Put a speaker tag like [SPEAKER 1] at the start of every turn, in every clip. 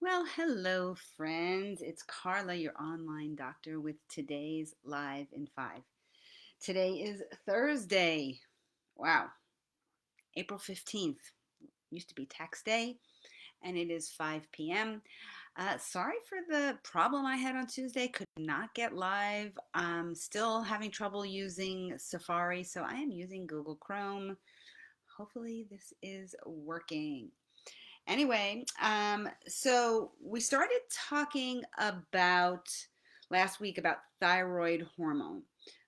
[SPEAKER 1] Well, hello, friends. It's Carla, your online doctor, with today's Live in 5. Today is Thursday. Wow, April 15th. Used to be tax day, and it is 5 p.m. Sorry for the problem I had on Tuesday. Could not get live. I'm still having trouble using Safari, so I am using Google Chrome. Hopefully, this is working. Anyway, so we started talking about last week about thyroid hormone.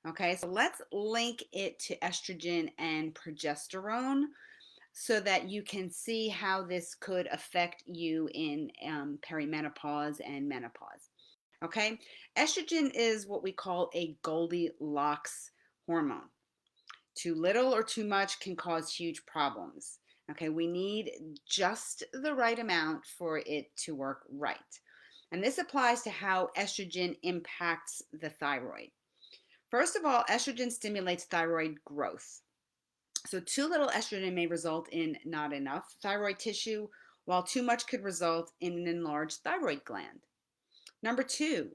[SPEAKER 1] Okay, so let's link it to estrogen and progesterone so that you can see how this could affect you in perimenopause and menopause. Okay, estrogen is what we call a Goldilocks hormone. Too little or too much can cause huge problems. Okay, we need just the right amount for it to work right. And this applies to how estrogen impacts the thyroid. First of all, estrogen stimulates thyroid growth. So, too little estrogen may result in not enough thyroid tissue, while too much could result in an enlarged thyroid gland. Number two,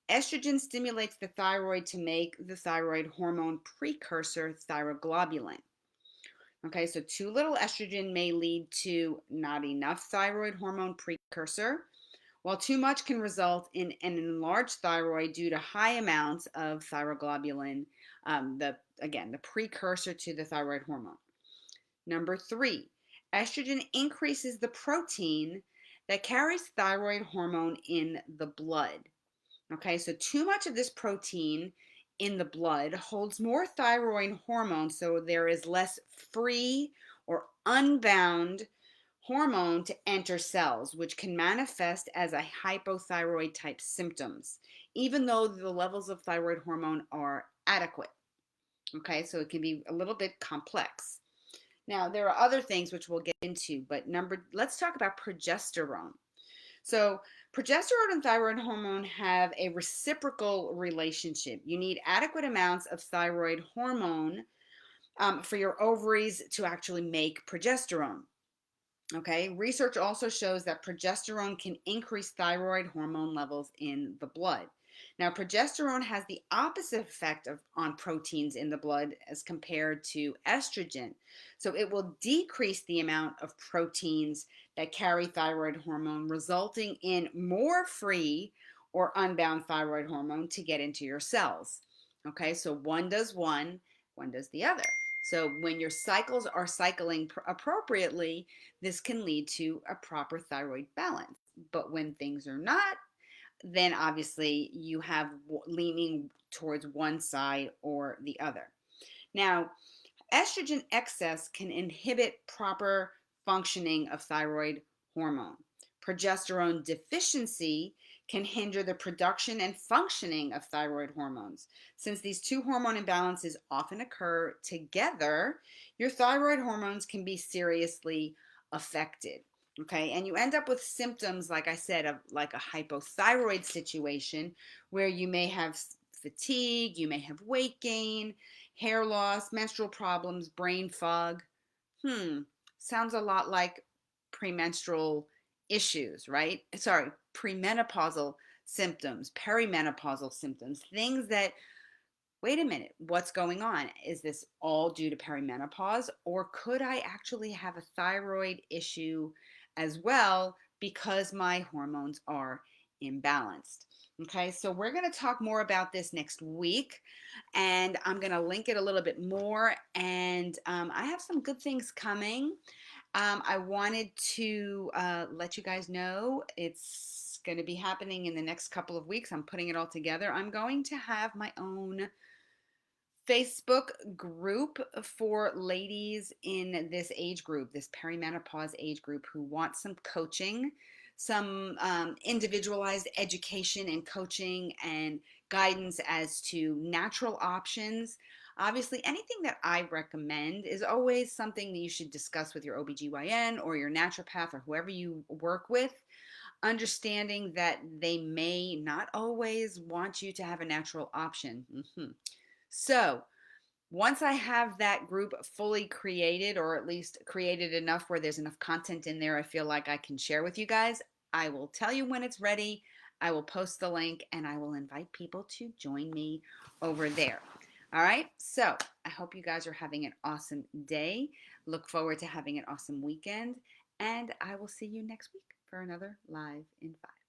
[SPEAKER 1] estrogen stimulates the thyroid to make the thyroid hormone precursor thyroglobulin. Okay, so too little estrogen may lead to not enough thyroid hormone precursor, while too much can result in an enlarged thyroid due to high amounts of thyroglobulin, the precursor to the thyroid hormone. Number three, estrogen increases the protein that carries thyroid hormone in the blood. Okay, so too much of this protein in the blood holds more thyroid hormone, so there is less free or unbound hormone to enter cells, which can manifest as a hypothyroid type symptoms, even though the levels of thyroid hormone are adequate. Okay, so it can be a little bit complex. Now, there are other things which we'll get into, but let's talk about progesterone. So, progesterone and thyroid hormone have a reciprocal relationship. You need adequate amounts of thyroid hormone for your ovaries to actually make progesterone. Okay, research also shows that progesterone can increase thyroid hormone levels in the blood. Now, progesterone has the opposite effect on proteins in the blood as compared to estrogen. So, it will decrease the amount of proteins that carry thyroid hormone, resulting in more free or unbound thyroid hormone to get into your cells. Okay, so one does the other. So, when your cycles are cycling appropriately, this can lead to a proper thyroid balance. But when things are not, then obviously you have leaning towards one side or the other. Now, estrogen excess can inhibit proper functioning of thyroid hormone. Progesterone deficiency can hinder the production and functioning of thyroid hormones. Since these two hormone imbalances often occur together, your thyroid hormones can be seriously affected. Okay, and you end up with symptoms, like I said, of like a hypothyroid situation where you may have fatigue, you may have weight gain, hair loss, menstrual problems, brain fog. Hmm, sounds a lot like premenstrual issues, right? Sorry, premenopausal symptoms, perimenopausal symptoms, things that, wait a minute, what's going on? Is this all due to perimenopause, or could I actually have a thyroid issue as well because my hormones are imbalanced? Okay, so we're going to talk more about this next week, and I'm going to link it a little bit more. And I have some good things coming. I wanted to let you guys know it's going to be happening in the next couple of weeks. I'm putting it all together. I'm going to have my own Facebook group for ladies in this age group, this perimenopause age group, who want some coaching, some individualized education and coaching and guidance as to natural options. Obviously, anything that I recommend is always something that you should discuss with your OBGYN or your naturopath or whoever you work with, understanding that they may not always want you to have a natural option. So, once I have that group fully created, or at least created enough where there's enough content in there I feel like I can share with you guys, I will tell you when it's ready. I will post the link and I will invite people to join me over there. All right, so I hope you guys are having an awesome day. Look forward to having an awesome weekend, and I will see you next week for another Live in 5.